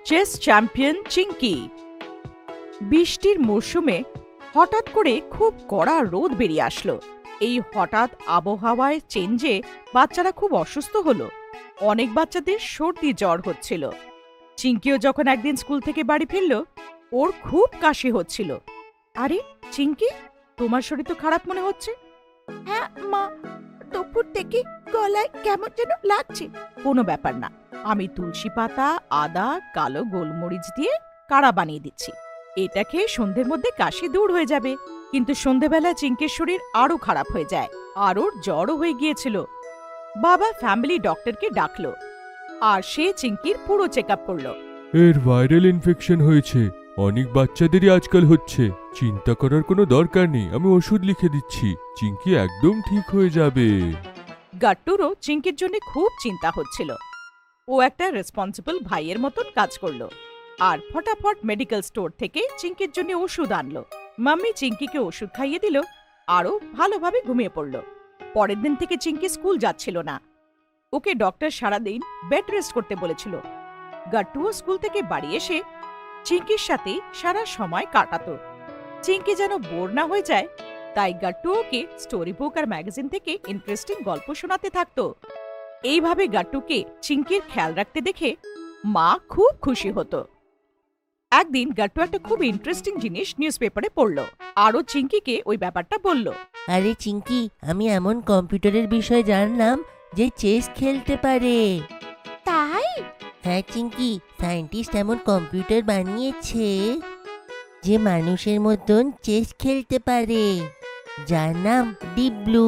Chess champion Chinki. বৃষ্টির মরশুমে হঠাৎ করে খুব কড়া রোদ বেরিয়ে আসলো। এই হঠাৎ আবহাওয়ায় চেঞ্জে বাচ্চারা খুব অসুস্থ হলো। অনেক বাচ্চাদের সর্দি জ্বর হচ্ছিল। চিঙ্কিও যখন একদিন স্কুল থেকে বাড়ি ফিরল, ওর খুব কাশি হচ্ছিল। আরে চিঙ্কি, তোমার শরীর তো খারাপ মনে হচ্ছে। হ্যাঁ মা, দুপুর থেকে গলায় কেমন যেন লাগছে। কোনো ব্যাপার না, আমি তুলসী পাতা, আদা, কালো গোলমরিচ দিয়ে কাড়া বানিয়ে দিচ্ছি। এটা খেয়ে সন্ধ্যের মধ্যে কাশি দূর হয়ে যাবে। কিন্তু সন্ধ্যেবেলা চিঙ্কির শরীর আরো খারাপ হয়ে যায়, আর ওর জ্বরও হয়ে গিয়েছিল। বাবা ফ্যামিলি ডক্টরকে ডাকলো, আর সে চিঙ্কির পুরো চেক আপ করলো। এর ভাইরাল ইনফেকশন হয়েছে, অনেক বাচ্চাদেরই আজকাল হচ্ছে। চিন্তা করার কোনো দরকার নেই, আমি ওষুধ লিখে দিচ্ছি, চিঙ্কি একদম ঠিক হয়ে যাবে। গাট্টুরও চিঙ্কির জন্য খুব চিন্তা হচ্ছিল। ও একটা রেসপন্সিবল ভাইয়ের মতন কাজ করলো, আর ফটাফট মেডিকেল স্টোর থেকে চিঙ্কির জন্য ওষুধ আনলো। মাম্মি চিঙ্কিকে ওষুধ খাইয়ে দিল, আরও ভালোভাবে ঘুমিয়ে পড়ল। পরের দিন থেকে চিঙ্কি স্কুল যাচ্ছিল না। ওকে ডক্টর সারাদিন বেড রেস্ট করতে বলেছিল। গাট্টুও স্কুল থেকে বাড়ি এসে চিঙ্কির সাথে সারা সময় কাটাতো। চিঙ্কি যেন বোর না হয়ে যায়, তাই গাট্টু ওকে স্টোরি বুক আর ম্যাগাজিন থেকে ইন্টারেস্টিং গল্প শোনাতে থাকতো। এইভাবে গাট্টুকে চিঙ্কির খেয়াল রাখতে দেখে মা খুব খুশি হতো। একদিন গাট্টু একটা খুব ইন্টারেস্টিং জিনিস নিউজ পেপারে পড়লো, আরও চিঙ্কিকে ওই ব্যাপারটা বলল। আরে চিঙ্কি, আমি এমন কম্পিউটারের বিষয়ে জানলাম যে চেস খেলতে পারে। তাই? হ্যাঁ চিঙ্কি, সায়েন্টিস্ট এমন কম্পিউটার বানিয়েছে যে মানুষের মতন চেস খেলতে পারে, যার নাম ডিপ ব্লু।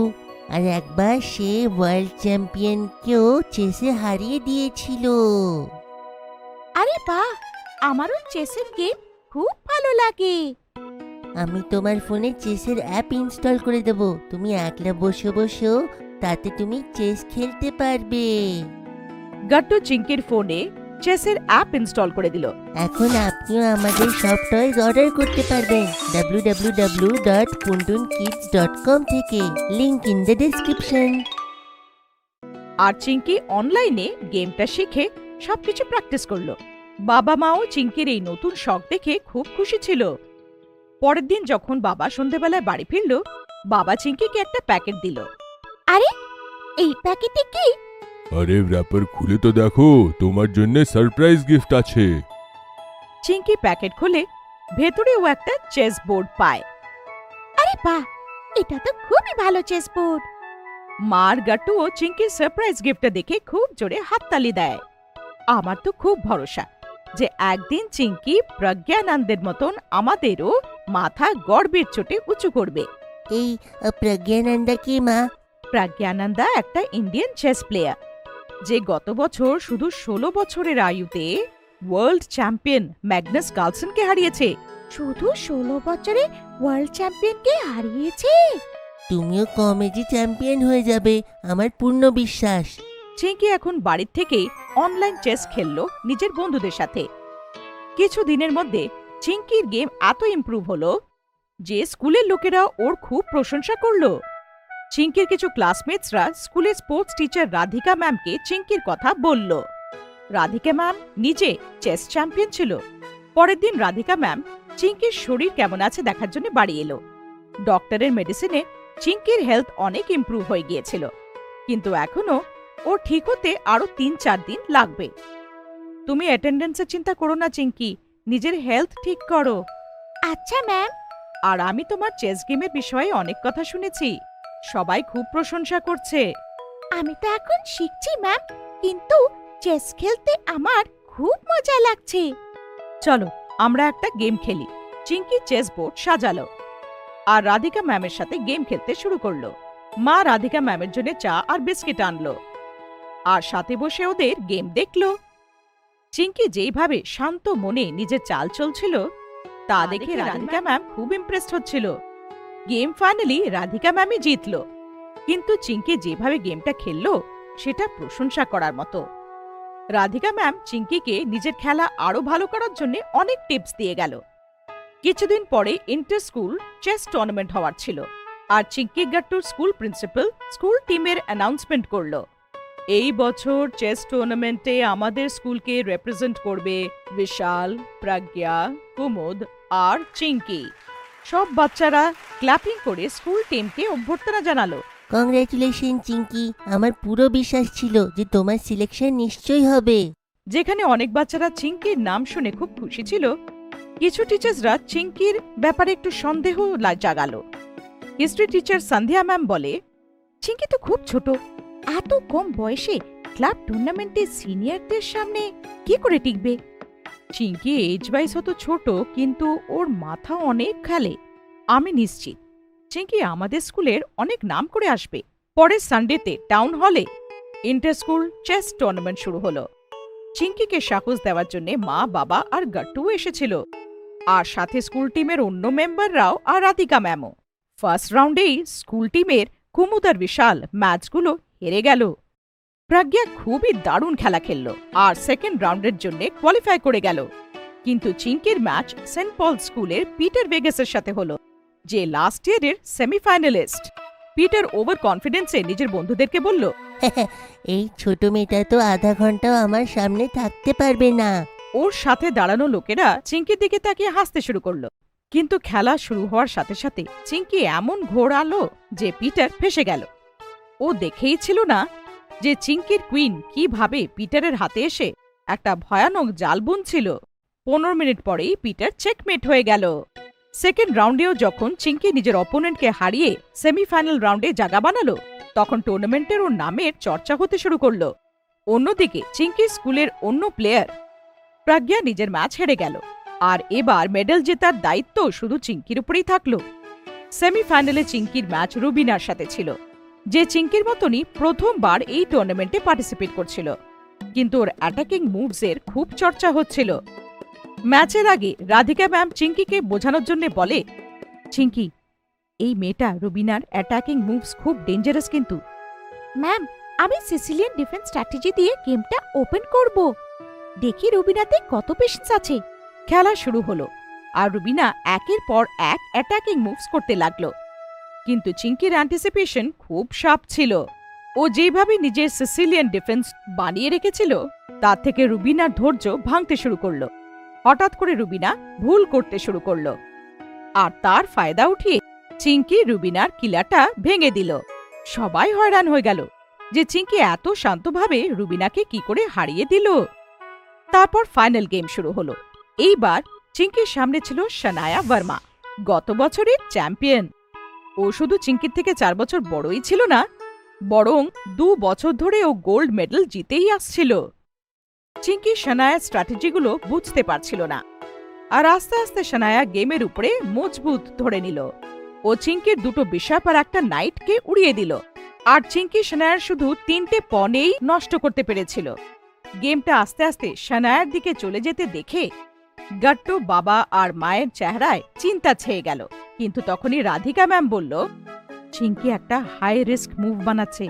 আর একবার সে ওয়ার্ল্ড চ্যাম্পিয়নকেও চেসে হারিয়ে দিয়েছিল। আরে বাহ, আমারও চেসের গেম খুব ভালো লাগে। আমি তোমার ফোনে চেসের অ্যাপ ইনস্টল করে দেব, তুমি একলা বসে বসেও তাতে তুমি চেস খেলতে পারবে। গাট্টু চিঙ্কির ফোনে চেসের অ্যাপ ইনস্টল করে দিল। এখন আপনিও আমাদের সব টয়েস অর্ডার করতে পারবেন www.puntunkids.com থেকে, লিংক ইন দ্য ডেসক্রিপশন। আর চিঙ্কি অনলাইনে গেমটা শিখে সবকিছু প্র্যাকটিস করলো। বাবা মাও চিঙ্কির এই নতুন শখ দেখে খুব খুশি ছিল। পরের দিন যখন বাবা সন্ধেবেলায় বাড়ি ফিরল, বাবা চিঙ্কিকে একটা প্যাকেট দিল। আরে এই প্যাকেটে কি? আরে র‍্যাপার খুলে তো দেখো, তোমার জন্য সারপ্রাইজ গিফট আছে। চিঙ্কি প্যাকেট খুলে ভেতরে ও একটা চেস বোর্ড পায়। আরে বাহ, এটা তো খুবই ভালো চেস বোর্ড। মার গাট্টু ও চিঙ্কির সারপ্রাইজ গিফটটা দেখে খুব জোরে হাততালি দেয়। আমার তো খুব ভরসা যে একদিন চিঙ্কি প্রজ্ঞানন্দের মতন আমাদেরও মাথা গর্বের চোটে উঁচু করবে। এই প্রজ্ঞানন্দা কি মা? প্রজ্ঞানন্দা একটা ইন্ডিয়ান চেস প্লেয়ার, যে গত বছর শুধু 16 বছরের আয়ুতে ওয়ার্ল্ড চ্যাম্পিয়ন ম্যাগনাস কার্লসেনকে হারিয়েছে। শুধু 16 বছরে ওয়ার্ল্ড চ্যাম্পিয়নকে হারিয়েছে? তুমিও কমেডি চ্যাম্পিয়ন হয়ে যাবে, আমার পূর্ণ বিশ্বাস। চিঙ্কি এখন বাড়ির থেকে অনলাইন চেস খেললো নিজের বন্ধুদের সাথে। কিছু দিনের মধ্যে চিঙ্কির গেম এত ইমপ্রুভ হলো যে স্কুলের লোকেরা ওর খুব প্রশংসা করলো। চিঙ্কির কিছু ক্লাসমেটসরা স্কুলের স্পোর্টস টিচার রাধিকা ম্যামকে চিঙ্কির কথা বলল। রাধিকা ম্যাম নিজে চেস চ্যাম্পিয়ন ছিল। পরের দিন রাধিকা ম্যাম চিঙ্কির শরীর কেমন আছে দেখার জন্য বাড়ি এলো। ডক্টরের মেডিসিনে চিঙ্কির হেলথ অনেক ইমপ্রুভ হয়ে গিয়েছিল, কিন্তু এখনো ও ঠিক হতে আরো 3-4 দিন লাগবে। তুমি অ্যাটেন্ডেন্সের চিন্তা করো না চিঙ্কি, নিজের হেলথ ঠিক করো। আচ্ছা ম্যাম। আর আমি তোমার চেস গেমের বিষয়ে অনেক কথা শুনেছি, সবাই খুব প্রশংসা করছে। আমি তো এখন শিখছি ম্যাম, কিন্তু চেস খেলতে আমার খুব মজা লাগছে। চলো আমরা একটা গেম খেলি। চিঙ্কি চেস বোর্ড সাজালো আর রাধিকা ম্যামের সাথে গেম খেলতে শুরু করলো। মা রাধিকা ম্যামের জন্য চা আর বিস্কিট আনলো, আর সাথে বসে ওদের গেম দেখলো। চিঙ্কি যেইভাবে শান্ত মনে নিজের চাল চলছিল তা দেখে রাধিকা ম্যাম খুব ইমপ্রেসড হচ্ছিল। গেম ফাইনালি রাধিকা ম্যামই জিতলো, কিন্তু চিঙ্কি যেভাবে গেমটা খেললো সেটা প্রশংসা করার মতো। রাধিকা ম্যাম চিঙ্কিকে নিজের খেলা আরো ভালো করার জন্য অনেক টিপস দিয়ে গেল। কিছুদিন পরে ইন্টার স্কুল চেস টুর্নামেন্ট হওয়ার ছিল, আর চিঙ্কি গাট্টুর স্কুল প্রিন্সিপাল স্কুল টিমের অ্যানাউন্সমেন্ট করলো। এই বছর চেস টুর্নামেন্টে আমাদের স্কুলকে রিপ্রেজেন্ট করবে বিশাল, প্রজ্ঞা, কুমুদ আর চিঙ্কি। সব বাচ্চারা ক্ল্যাপিং করে স্কুল টিমকে অভ্যর্থনা জানালো। কংগ্রেচুলেশন চিঙ্কি, আমার পুরো বিশ্বাস ছিল যে তোমার সিলেকশন নিশ্চয়ই হবে। যেখানে অনেক বাচ্চারা চিঙ্কির নাম শুনে খুব খুশি ছিল, কিছু টিচার্সরা চিঙ্কির ব্যাপারে একটু সন্দেহ জাগালো। হিস্ট্রি টিচার সন্ধ্যা ম্যাম বলে, চিঙ্কি তো খুব ছোট, এত কম বয়সে ক্লাব টুর্নামেন্টে সিনিয়রদের সামনে কি করে টিকবে? চিঙ্কি এজ ওয়াইজ হতো ছোট, কিন্তু ওর মাথা অনেক খেলে। আমি নিশ্চিত চিঙ্কি আমাদের স্কুলের অনেক নাম করে আসবে। পরের সানডেতে টাউন হলে ইন্টার স্কুল চেস টুর্নামেন্ট শুরু হলো। চিঙ্কিকে সাহস দেওয়ার জন্য মা, বাবা আর গাট্টুও এসেছিল, আর সাথে স্কুল টিমের অন্য মেম্বাররাও আর রাধিকা ম্যামও। ফার্স্ট রাউন্ডেই স্কুল টিমের কুমুদ আর বিশাল ম্যাচগুলো হেরে গেল। প্রজ্ঞা খুবই দারুণ খেলা খেলল আর সেকেন্ড রাউন্ডের জন্য কোয়ালিফাই করে গেল। কিন্তু চিঙ্কির ম্যাচ সেন্ট পল স্কুলের পিটার ভেগাসের সাথে হলো, যে লাস্ট ইয়ারের সেমিফাইনালিস্ট। পিটার ওভার কনফিডেন্সে নিজের বন্ধুদেরকে বলল, এই ছোট মেয়েটা তো আধা ঘন্টাও আমার সামনে থাকতে পারবে না। ওর সাথে দাঁড়ানো লোকেরা চিঙ্কির দিকে তাকিয়ে হাসতে শুরু করলো। কিন্তু খেলা শুরু হওয়ার সাথে সাথে চিঙ্কি এমন ঘোরালো যে পিটার ফেসে গেল। ও দেখেই ছিল না যে চিঙ্কির কুইন কিভাবে পিটারের হাতে এসে একটা ভয়ানক জাল বুনছিল। 15 মিনিট পরেই পিটার চেকমেট হয়ে গেল। সেকেন্ড রাউন্ডেও যখন চিঙ্কি নিজের অপোনেন্টকে হারিয়ে সেমিফাইনাল রাউন্ডে জায়গা বানালো, তখন টুর্নামেন্টের ওর নামের চর্চা হতে শুরু করলো। অন্যদিকে চিঙ্কি স্কুলের অন্য প্লেয়ার প্রজ্ঞা নিজের ম্যাচ হেরে গেল, আর এবার মেডেল জেতার দায়িত্ব শুধু চিঙ্কির উপরেই থাকলো। সেমিফাইনালে চিঙ্কির ম্যাচ রুবিনার সাথে ছিল, যে চিঙ্কির মতনই প্রথমবার এই টুর্নামেন্টে পার্টিসিপেট করছিল। কিন্তু ওর অ্যাটাকিং মুভসের খুব চর্চা হচ্ছিল। ম্যাচের আগে রাধিকা ম্যাম চিঙ্কিকে বোঝানোর জন্য বলে, চিঙ্কি, এই মেয়েটা রুবিনার অ্যাটাকিং মুভস খুব ডেঞ্জারাস কিন্তু। ম্যাম, আমি সিসিলিয়ান ডিফেন্স স্ট্র্যাটেজি দিয়ে গেমটা ওপেন করব। দেখি রুবিনাতে কত পেশেন্স আছে। খেলা শুরু হলো আর রুবিনা একের পর এক অ্যাটাকিং মুভস করতে লাগলো। কিন্তু চিঙ্কির অ্যান্টিসিপেশন খুব শার্প ছিল। ও যেভাবে নিজের সিসিলিয়ান ডিফেন্স বানিয়ে রেখেছিল, তার থেকে রুবিনার ধৈর্য ভাঙতে শুরু করলো। হঠাৎ করে রুবিনা ভুল করতে শুরু করলো, আর তার ফায়দা উঠিয়ে চিঙ্কি রুবিনার কিলাটা ভেঙে দিল। সবাই হয়রান হয়ে গেল যে চিঙ্কি এত শান্তভাবে রুবিনাকে কি করে হারিয়ে দিল। তারপর ফাইনাল গেম শুরু হলো। এইবার চিঙ্কির সামনে ছিল শানায়া ভার্মা, গত বছরের চ্যাম্পিয়ন। ও শুধু চিঙ্কির থেকে 4 বছর বড়ই ছিল না, বরং 2 বছর ধরে ও গোল্ড মেডেল জিতেই আসছিল। চিঙ্কি শানায়ার স্ট্র্যাটেজিগুলো বুঝতে পারছিল না, আর আস্তে আস্তে শানায়া গেমের উপরে মজবুত ধরে নিল। ও চিঙ্কির 2টো বিশপ আর একটা নাইটকে উড়িয়ে দিল, আর চিঙ্কি শানায়ার শুধু 3টে পনেই নষ্ট করতে পেরেছিল। গেমটা আস্তে আস্তে শানায়ার দিকে চলে যেতে দেখে গাট্টু, বাবা আর মায়ের চেহারায় চিন্তা ছেয়ে গেল। কিন্তু তখনই রাধিকা ম্যাম বলল, চিঙ্কি একটা হাই রিস্ক মুভ বানাচ্ছে,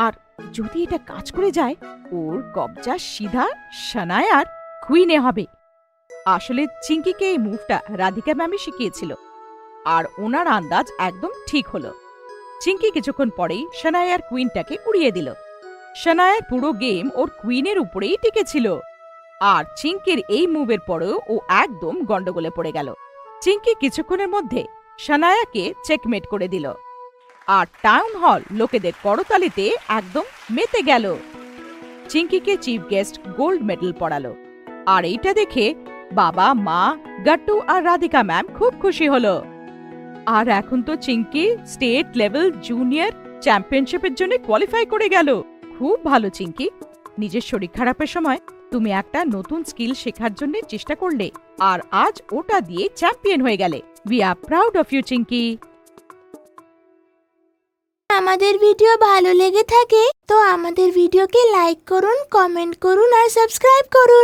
আর যদি এটা কাজ করে যায়, ওর কবজা সিধা শানায়ার কুইনে হবে। আসলে চিঙ্কিকে এই মুভটা রাধিকা ম্যামই শিখিয়েছিল, আর ওনার আন্দাজ একদম ঠিক হলো। চিঙ্কি কিছুক্ষণ পরেই শানায়ার কুইনটাকে উড়িয়ে দিল। শানায়ার পুরো গেম ওর কুইনের উপরেই টিকেছিল, আর চিঙ্কির এই মুভের পরেও ও একদম গন্ডগোলে পড়ে গেল। চিঙ্কি কিছুক্ষণের মধ্যে শানায়াকে চেকমেট করে দিল, আর টাউন হল লোকেদের করতালিতে একদম মেতে গেল। চিঙ্কিকে চিফ গেস্ট গোল্ড মেডেল পড়ালো, আর এইটা দেখে বাবা, মা, গাট্টু আর রাধিকা ম্যাম খুব খুশি হলো। আর এখন তো চিঙ্কি স্টেট লেভেল জুনিয়র চ্যাম্পিয়নশিপের জন্য কোয়ালিফাই করে গেল। খুব ভালো চিঙ্কি, নিজের শরীর খারাপের সময় তুমি একটা নতুন স্কিল শেখার জন্য চেষ্টা করলে, আর আজ ওটা দিয়ে চ্যাম্পিয়ন হয়ে গেলে। We are proud of you Chinki. আমাদের ভিডিও ভালো লেগে থাকে তো আমাদের ভিডিওকে লাইক করুন, কমেন্ট করুন আর সাবস্ক্রাইব করুন।